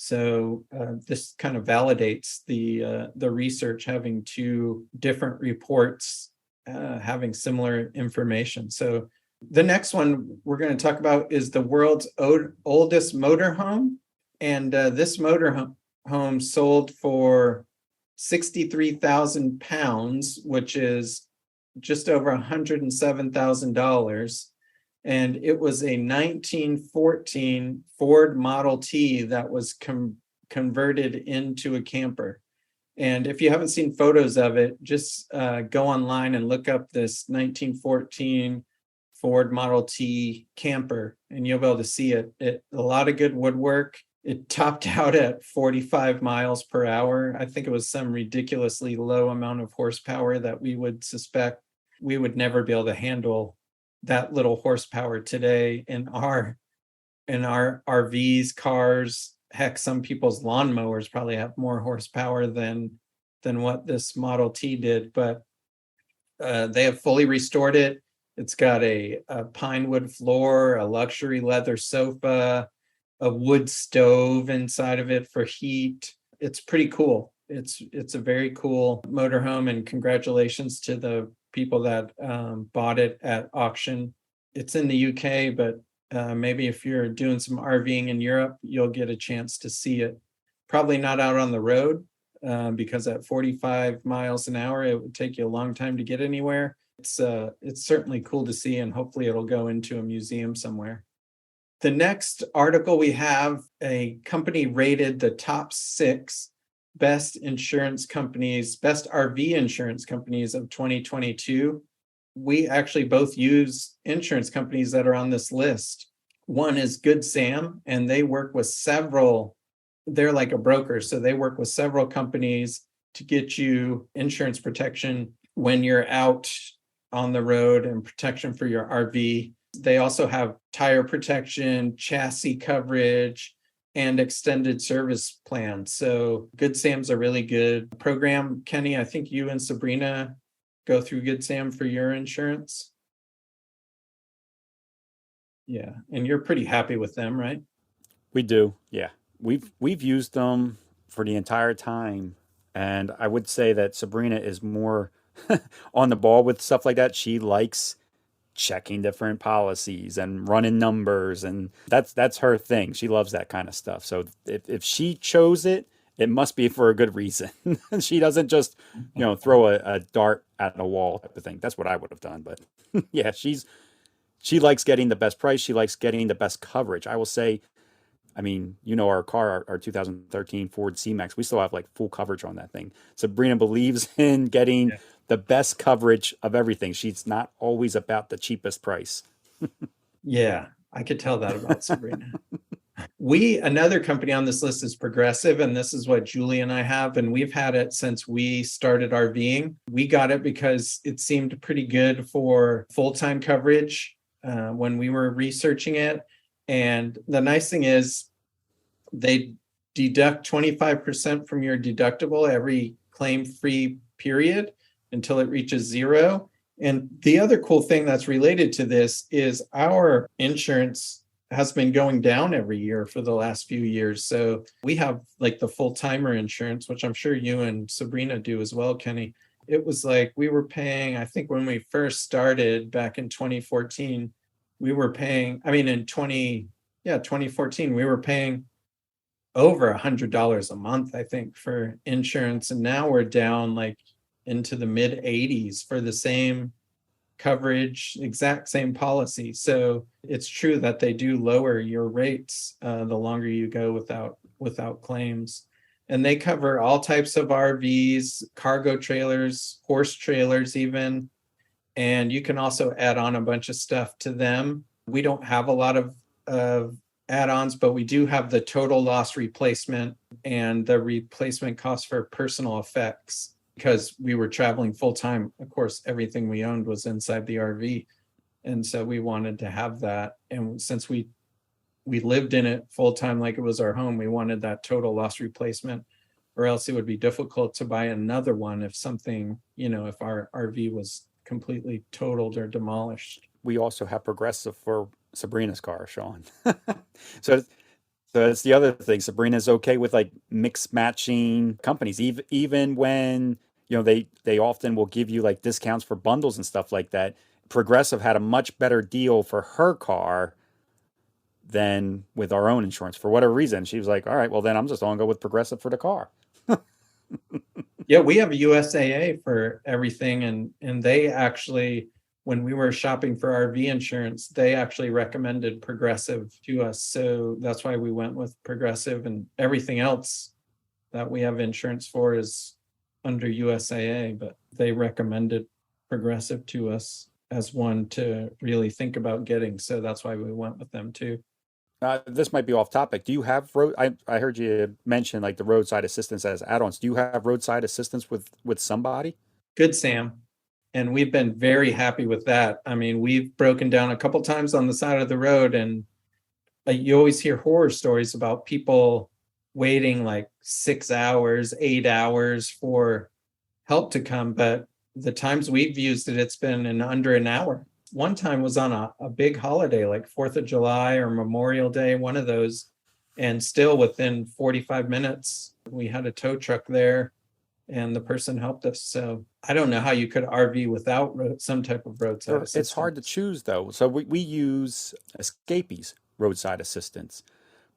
So this kind of validates the research, having two different reports having similar information. So the next one we're going to talk about is the world's oldest motorhome. And this motorhome sold for 63,000 pounds, which is just over $107,000. And it was a 1914 Ford Model T that was converted into a camper. And if you haven't seen photos of it, just go online and look up this 1914 Ford Model T camper, and you'll be able to see it. A lot of good woodwork. It topped out at 45 miles per hour. I think it was some ridiculously low amount of horsepower that we would suspect we would never be able to handle that little horsepower today in our RVs, cars. Heck, some people's lawnmowers probably have more horsepower than what this Model T did. But they have fully restored it. It's got a pine wood floor, a luxury leather sofa, a wood stove inside of it for heat. It's pretty cool. It's a very cool motorhome, and congratulations to the people that bought it at auction. It's in the UK, but maybe if you're doing some RVing in Europe, you'll get a chance to see it. Probably not out on the road because at 45 miles an hour, it would take you a long time to get anywhere. It's certainly cool to see, and hopefully it'll go into a museum somewhere. The next article we have, a company rated the top 6 best insurance companies, best RV insurance companies of 2022. We actually both use insurance companies that are on this list. One is Good Sam, and they work with they're like a broker. So they work with several companies to get you insurance protection when you're out on the road and protection for your RV. They also have tire protection, chassis coverage, and extended service plans. So Good Sam's a really good program. Kenny, I think you and Sabrina go through Good Sam for your insurance. Yeah, and you're pretty happy with them, right? We do, yeah. We've used them for the entire time, and I would say that Sabrina is more on the ball with stuff like that. She likes checking different policies and running numbers, and that's her thing. She loves that kind of stuff. So if she chose it, it must be for a good reason. She doesn't just throw a dart at a wall type of thing. That's what I would have done. But yeah, she likes getting the best price. She likes getting the best coverage. I will say, I mean, our car, our 2013 Ford C-Max, we still have like full coverage on that thing. Sabrina believes in getting the best coverage of everything. She's not always about the cheapest price. Yeah, I could tell that about Sabrina. Another company on this list is Progressive, and this is what Julie and I have, and we've had it since we started RVing. We got it because it seemed pretty good for full-time coverage when we were researching it. And the nice thing is they deduct 25% from your deductible every claim-free period until it reaches 0. And the other cool thing that's related to this is our insurance has been going down every year for the last few years. So we have like the full-timer insurance, which I'm sure you and Sabrina do as well, Kenny. It was like we were paying, I think when we first started back in 2014, we were paying, in 2014, we were paying over $100 a month, I think, for insurance. And now we're down like into the mid 80s for the same coverage, exact same policy. So it's true that they do lower your rates the longer you go without claims. And they cover all types of RVs, cargo trailers, horse trailers even. And you can also add on a bunch of stuff to them. We don't have a lot of add-ons, but we do have the total loss replacement and the replacement cost for personal effects. Because we were traveling full-time, of course, everything we owned was inside the RV. And so we wanted to have that. And since we lived in it full-time like it was our home, we wanted that total loss replacement, or else it would be difficult to buy another one if something, if our RV was completely totaled or demolished. We also have Progressive for Sabrina's car, Sean. So So that's the other thing. Sabrina's okay with like mix matching companies, even when they often will give you like discounts for bundles and stuff like that. Progressive had a much better deal for her car than with our own insurance for whatever reason. She was like, "All right, well then I'm just going to go with Progressive for the car." Yeah, we have a USAA for everything, and they actually, when we were shopping for RV insurance, they actually recommended Progressive to us. So that's why we went with Progressive, and everything else that we have insurance for is under USAA, but they recommended Progressive to us as one to really think about getting. So that's why we went with them too. This might be off topic. Do you have road? I heard you mention like the roadside assistance as add-ons. Do you have roadside assistance with somebody? Good, Sam. And we've been very happy with that. I mean, we've broken down a couple times on the side of the road, and you always hear horror stories about people waiting like 6 hours, 8 hours for help to come. But the times we've used it, it's been in under an hour. One time was on a big holiday, like 4th of July or Memorial Day, one of those. And still within 45 minutes, we had a tow truck there and the person helped us. So I don't know how you could RV without some type of roadside assistance. It's hard to choose though. So we use Escapee's roadside assistance.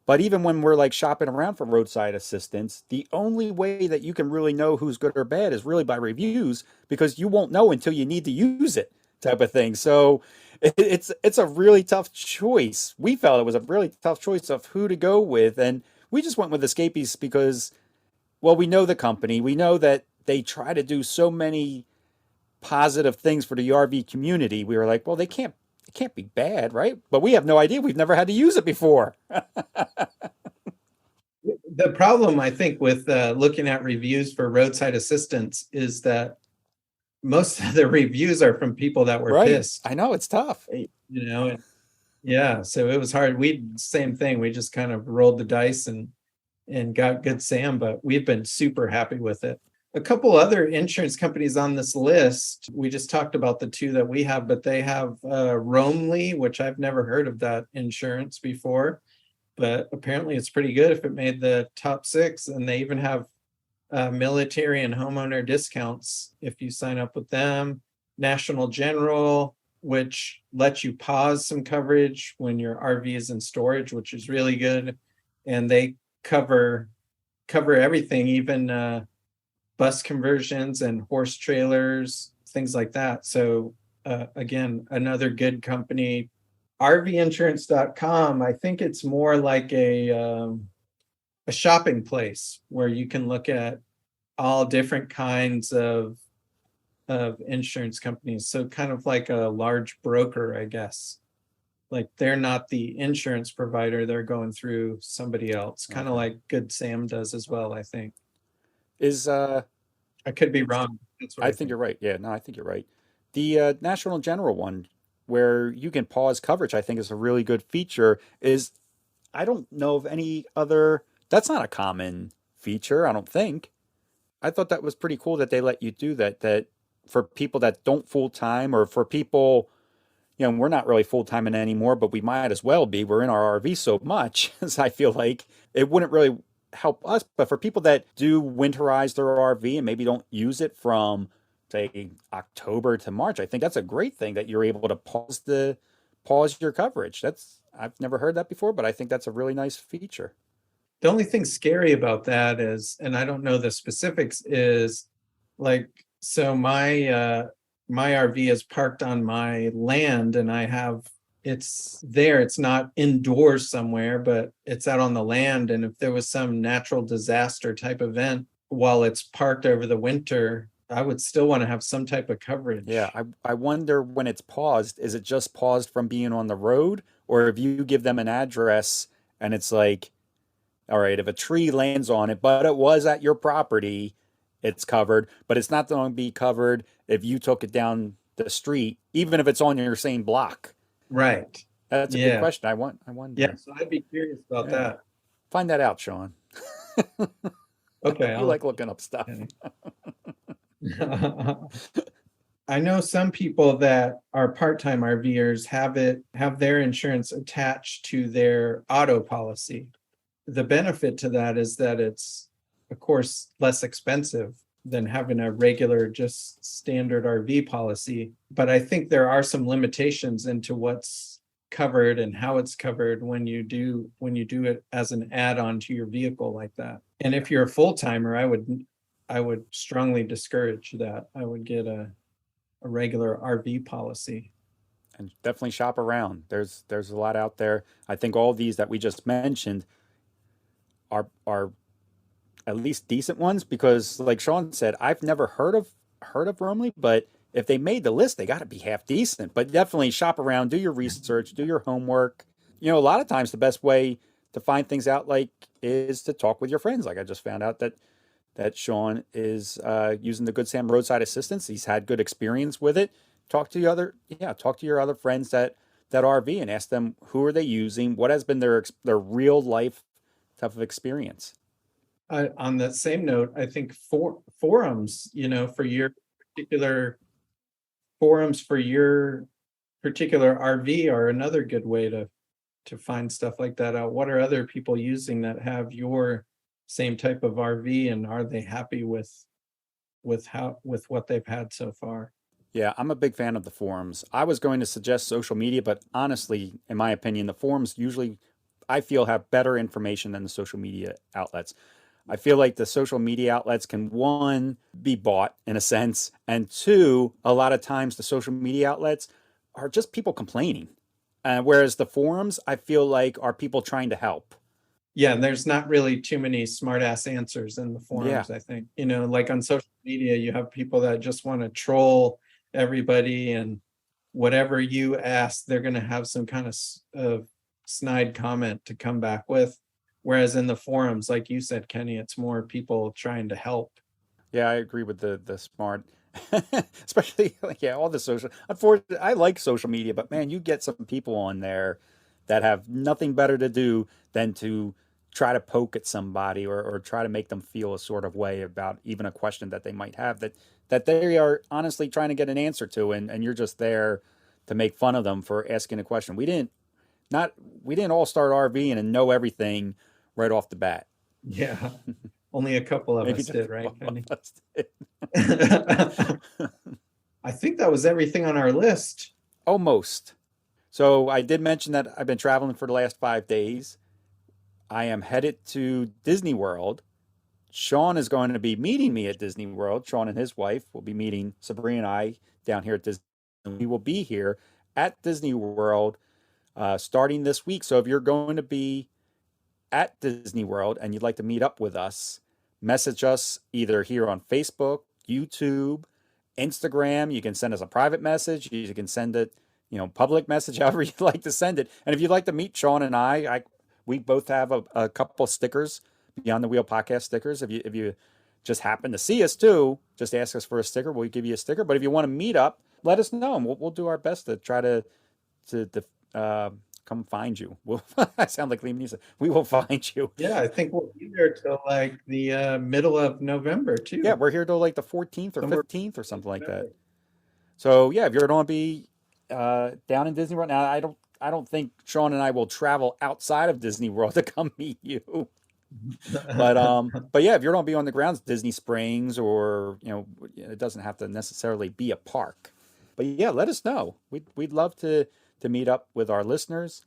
But even when we're like shopping around for roadside assistance, the only way that you can really know who's good or bad is really by reviews, because you won't know until you need to use it, type of thing. So it's a really tough choice. We felt it was a really tough choice of who to go with, and we just went with Escapees because, well, we know the company. We know that they try to do so many positive things for the RV community. We were like, well, it can't be bad, right? But we have no idea. We've never had to use it before. The problem, I think, with looking at reviews for roadside assistance is that most of the reviews are from people that were Right. pissed. I know, it's tough. And yeah, so it was hard. Same thing. We just kind of rolled the dice and got Good Sam, but we've been super happy with it. A couple other insurance companies on this list. We just talked about the two that we have, but they have Roamly, which I've never heard of that insurance before, but apparently it's pretty good if it made the top 6. And they even have military and homeowner discounts if you sign up with them. National General, which lets you pause some coverage when your RV is in storage, which is really good. And they cover everything, even bus conversions and horse trailers, things like that. So again, another good company. RVinsurance.com, I think it's more like a shopping place where you can look at all different kinds of insurance companies. So kind of like a large broker, I guess. Like they're not the insurance provider, they're going through somebody else, kind of like Good Sam does as well, I think. I could be wrong. That's what I think you're right. Yeah, no, I think you're right. The National General one, where you can pause coverage, I think is a really good feature. I don't know of any other. That's not a common feature, I don't think. I thought that was pretty cool that they let you do that. That for people that don't full time, or for people, we're not really full time in it anymore, but we might as well be. We're in our RV so much, as I feel like it wouldn't really help us. But for people that do winterize their RV and maybe don't use it from, say, October to March, I think that's a great thing that you're able to pause your coverage. I've never heard that before, but I think that's a really nice feature. The only thing scary about that is, and I don't know the specifics, is like, so my RV is parked on my land and it's there. It's not indoors somewhere, but it's out on the land. And if there was some natural disaster type event while it's parked over the winter, I would still want to have some type of coverage. Yeah, I wonder when it's paused, is it just paused from being on the road? Or if you give them an address and it's like, all right, if a tree lands on it, but it was at your property, it's covered, but it's not going to be covered if you took it down the street, even if it's on your same block. Right. That's a good question. I wonder. Yeah, so I'd be curious about that. Find that out, Sean. Okay. You like looking up stuff. I know some people that are part-time RVers have their insurance attached to their auto policy. the benefit to that is that it's, of course, less expensive than having a regular, just standard RV policy. But I think there are some limitations into what's covered and how it's covered when you do it as an add-on to your vehicle like that. And if you're a full-timer, I would strongly discourage that. I would get a regular RV policy. And definitely shop around. There's a lot out there. I think all these that we just mentioned are at least decent ones, because like Sean said, I've never heard of Romley, but if they made the list, they got to be half decent. But definitely shop around, do your research, do your homework. A lot of times the best way to find things out like is to talk with your friends. Like I just found out that Sean is using the Good Sam roadside assistance. He's had good experience with it. Talk to your other friends that RV and ask them who are they using, what has been their real life type of experience. On that same note, I think forums, for your particular RV are another good way to find stuff like that out. What are other people using that have your same type of RV, and are they happy with what they've had so far? Yeah, I'm a big fan of the forums. I was going to suggest social media, but honestly, in my opinion, the forums usually, I feel, have better information than the social media outlets. I feel like the social media outlets can, one, be bought in a sense, and two, a lot of times the social media outlets are just people complaining. Whereas the forums, I feel like, are people trying to help. Yeah, and there's not really too many smart ass answers in the Yeah. forums, I think. Like on social media, you have people that just want to troll everybody, and whatever you ask, they're going to have some kind of snide comment to come back with. Whereas in the forums, like you said, Kenny, it's more people trying to help. Yeah, I agree with the smart, especially like, yeah, all the social. Unfortunately, I like social media, but man, you get some people on there that have nothing better to do than to try to poke at somebody, or try to make them feel a sort of way about even a question that they might have that they are honestly trying to get an answer to, and you're just there to make fun of them for asking a question. We didn't all start RVing and know everything right off the bat. Yeah, only a couple of Maybe us just did, a right, couple Kenny? of us did. I think that was everything on our list. Almost. So I did mention that I've been traveling for the last 5 days. I am headed to Disney World. Sean is going to be meeting me at Disney World. Sean and his wife will be meeting Sabrina and I down here at Disney. We will be here at Disney World starting this week. So if you're going to be at Disney World and you'd like to meet up with us, message us either here on Facebook, YouTube, Instagram. You can send us a private message. You can send it, public message, however you'd like to send it. And if you'd like to meet Sean and we both have a couple stickers, Beyond the Wheel podcast stickers. If you just happen to see us too, just ask us for a sticker. We'll give you a sticker. But if you want to meet up, let us know, and we'll do our best to try to come find you. I sound like Liam Neeson. We will find you. Yeah, I think we'll be there till like the middle of November too. Yeah, we're here till like the 14th or Somewhere 15th or something like that. November. So yeah, if you're going to be down in Disney World now, I don't think Sean and I will travel outside of Disney World to come meet you. But yeah, if you're going to be on the grounds, Disney Springs, or it doesn't have to necessarily be a park. But yeah, let us know. We'd love to meet up with our listeners.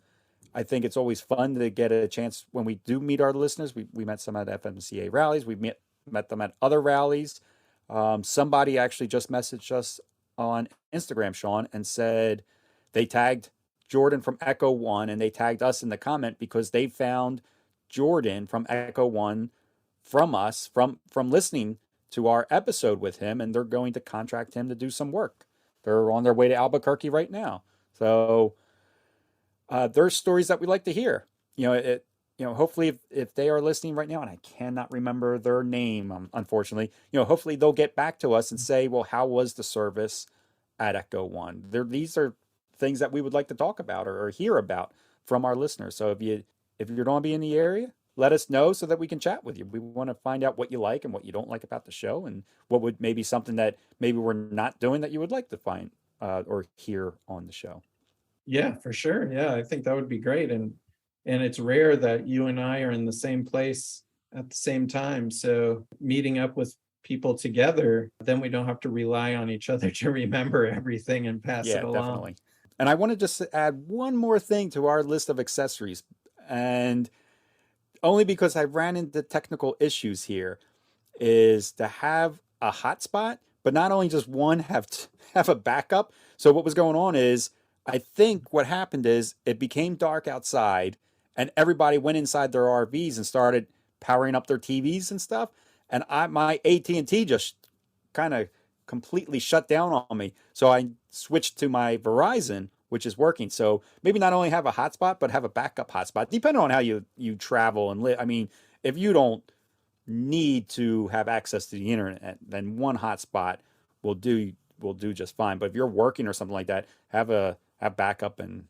I think it's always fun to get a chance when we do meet our listeners. We met some at FMCA rallies. We've met them at other rallies. Somebody actually just messaged us on Instagram, Sean, and said they tagged Jordan from Echo One, and they tagged us in the comment because they found Jordan from Echo One from us, from listening to our episode with him, and they're going to contract him to do some work. They're on their way to Albuquerque right now. So there's stories that we like to hear. Hopefully if they are listening right now, and I cannot remember their name, unfortunately, hopefully they'll get back to us and say, well, how was the service at Echo One? These are things that we would like to talk about or hear about from our listeners. So if you're going to be in the area, let us know so that we can chat with you. We want to find out what you like and what you don't like about the show, and what would maybe something that maybe we're not doing that you would like to find or hear on the show. Yeah, for sure. Yeah, I think that would be great. And And it's rare that you and I are in the same place at the same time. So meeting up with people together, then we don't have to rely on each other to remember everything and pass Yeah, it along. definitely. And I want to just add one more thing to our list of accessories. And only because I ran into technical issues here, is to have a hotspot, but not only just one, have a backup. So what was going on is, I think what happened is it became dark outside, and everybody went inside their RVs and started powering up their TVs and stuff. And my AT&T just kind of completely shut down on me. So I switched to my Verizon, which is working. So maybe not only have a hotspot, but have a backup hotspot, depending on how you travel and live. I mean, if you don't need to have access to the internet, then one hotspot will do just fine. But if you're working or something like that, have backup and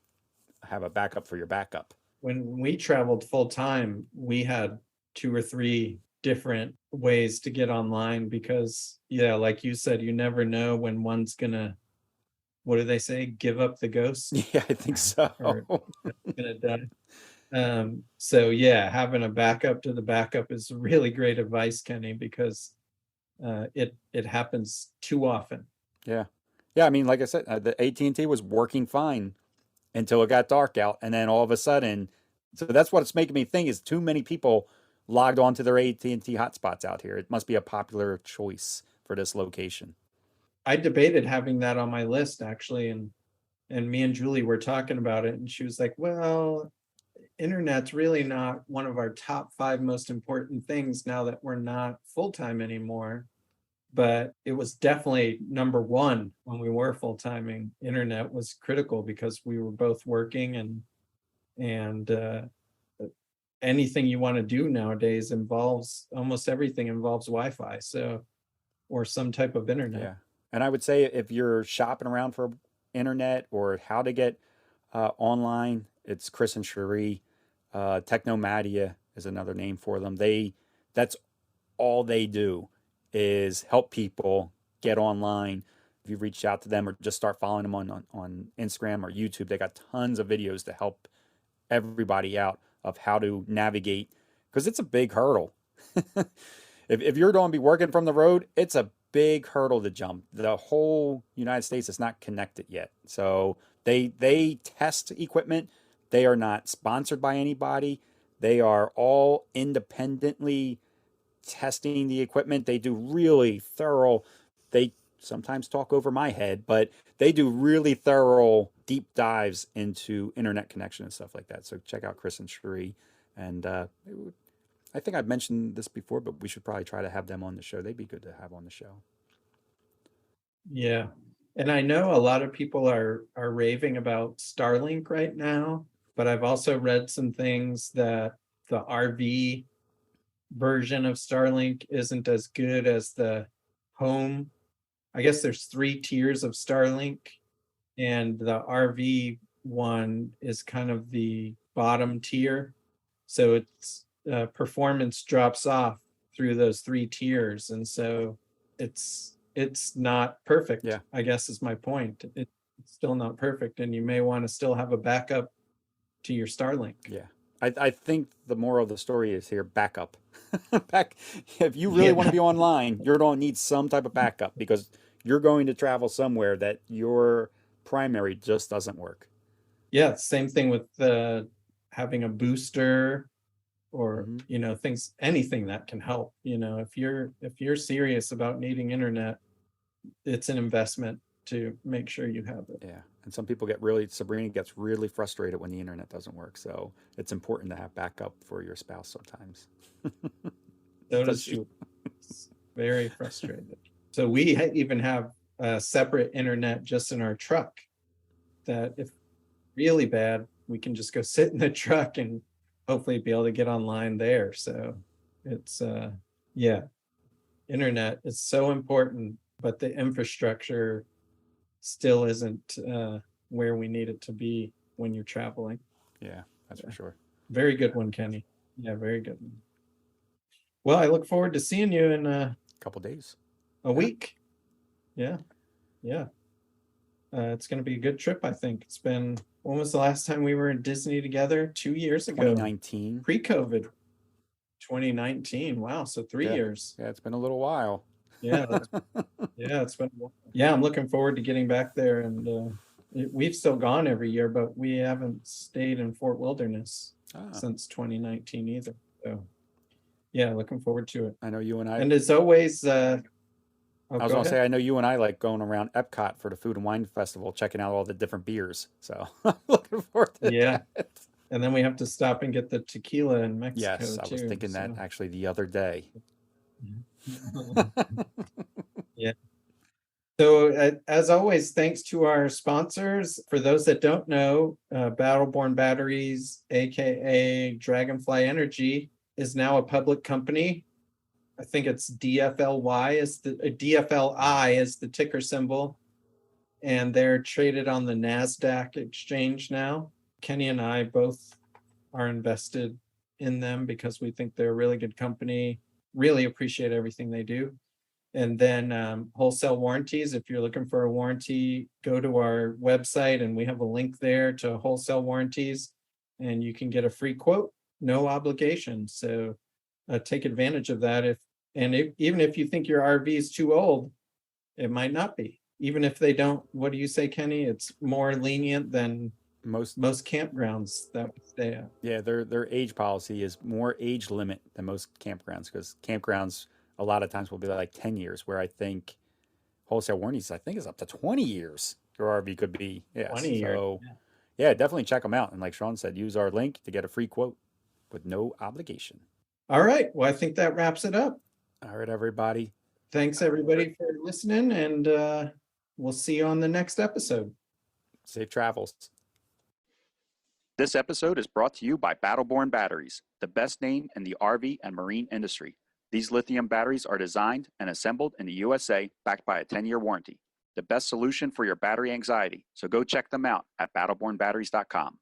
have a backup for your backup. When we traveled full time, we had 2 or 3 different ways to get online because, yeah, like you said, you never know when one's gonna, what do they say, give up the ghost Yeah, I think so. or gonna die. So yeah, having a backup to the backup is really great advice, Kenny, because it happens too often. Yeah. Yeah, I mean, like I said, the AT&T was working fine until it got dark out, and then all of a sudden, so that's what it's making me think is too many people logged onto their AT&T hotspots out here. It must be a popular choice for this location. I debated having that on my list actually, and me and Julie were talking about it, and she was like, well, internet's really not one of our top 5 most important things now that we're not full-time anymore. But it was definitely number 1 when we were full-timing. Internet was critical because we were both working, and anything you want to do nowadays involves, almost everything involves Wi-Fi, so, or some type of internet. Yeah. And I would say if you're shopping around for internet or how to get online, it's Chris and Cherie. Technomadia is another name for them. That's all they do is help people get online. If you reach out to them or just start following them on Instagram or YouTube, they got tons of videos to help everybody out of how to navigate, because it's a big hurdle. If you're going to be working from the road, it's a big hurdle to jump. The whole United States is not connected yet. So they test equipment. They are not sponsored by anybody. They are all independently testing the equipment. They do really thorough, they sometimes talk over my head, but they do really thorough deep dives into internet connection and stuff like that. So check out Chris and Cherie. And I think I've mentioned this before, but we should probably try to have them on the show. They'd be good to have on the show. Yeah. And I know a lot of people are raving about Starlink right now, but I've also read some things that the RV version of Starlink isn't as good as the home. I guess there's 3 tiers of Starlink, and the RV one is kind of the bottom tier. So its performance drops off through those 3 tiers, and so it's not perfect. Yeah. I guess is my point. It's still not perfect, and you may want to still have a backup to your Starlink. Yeah. I think the moral of the story is here, backup. If you really want to be online, you're going to need some type of backup because you're going to travel somewhere that your primary just doesn't work. Yeah, same thing with having a booster or things, anything that can help. If you're serious about needing internet, it's an investment to make sure you have it. Yeah. And some people Sabrina gets really frustrated when the internet doesn't work. So it's important to have backup for your spouse sometimes. So does she. It's very frustrated. So we even have a separate internet just in our truck that if really bad, we can just go sit in the truck and hopefully be able to get online there. So it's, internet is so important, but the infrastructure still isn't where we need it to be when you're traveling. Yeah, that's for sure. Very good one, Kenny. Yeah, very good one. Well, I look forward to seeing you in a couple days. A week. Yeah. It's going to be a good trip, I think. It's been, when was the last time we were in Disney together? 2 years ago. 2019. Pre-COVID. 2019. Wow. So 3 Yeah. years. Yeah, it's been a little while. Yeah. Yeah, it's been, yeah, I'm looking forward to getting back there. And we've still gone every year, but we haven't stayed in Fort Wilderness since 2019 either. So yeah, looking forward to it. I know you and I. And as always, I was going to say, I know you and I like going around Epcot for the Food and Wine Festival, checking out all the different beers. So I'm looking forward to that. And then we have to stop and get the tequila in Mexico. Yes, I was thinking that actually the other day. Yeah. So as always, thanks to our sponsors. For those that don't know, Battleborn Batteries, aka Dragonfly Energy, is now a public company. I think it's DFLI is the ticker symbol, and they're traded on the NASDAQ exchange now. Kenny and I both are invested in them because we think they're a really good company, really appreciate everything they do. And then wholesale warranties, if you're looking for a warranty, go to our website and we have a link there to wholesale warranties and you can get a free quote, no obligation. So take advantage of that. Even if you think your RV is too old, it might not be. Even if they don't, what do you say, Kenny? It's more lenient than most campgrounds that we stay at. Yeah, their age policy is more age limit than most campgrounds, because campgrounds a lot of times will be like 10 years, where I think wholesale warranties, I think, is up to 20 years. Your RV could be. Yeah. 20 years. So yeah, definitely check them out. And like Sean said, use our link to get a free quote with no obligation. All right. Well, I think that wraps it up. All right, everybody. Thanks, everybody, for listening, and we'll see you on the next episode. Safe travels. This episode is brought to you by Battleborn Batteries, the best name in the RV and marine industry. These lithium batteries are designed and assembled in the USA, backed by a 10-year warranty. The best solution for your battery anxiety, so go check them out at battlebornbatteries.com.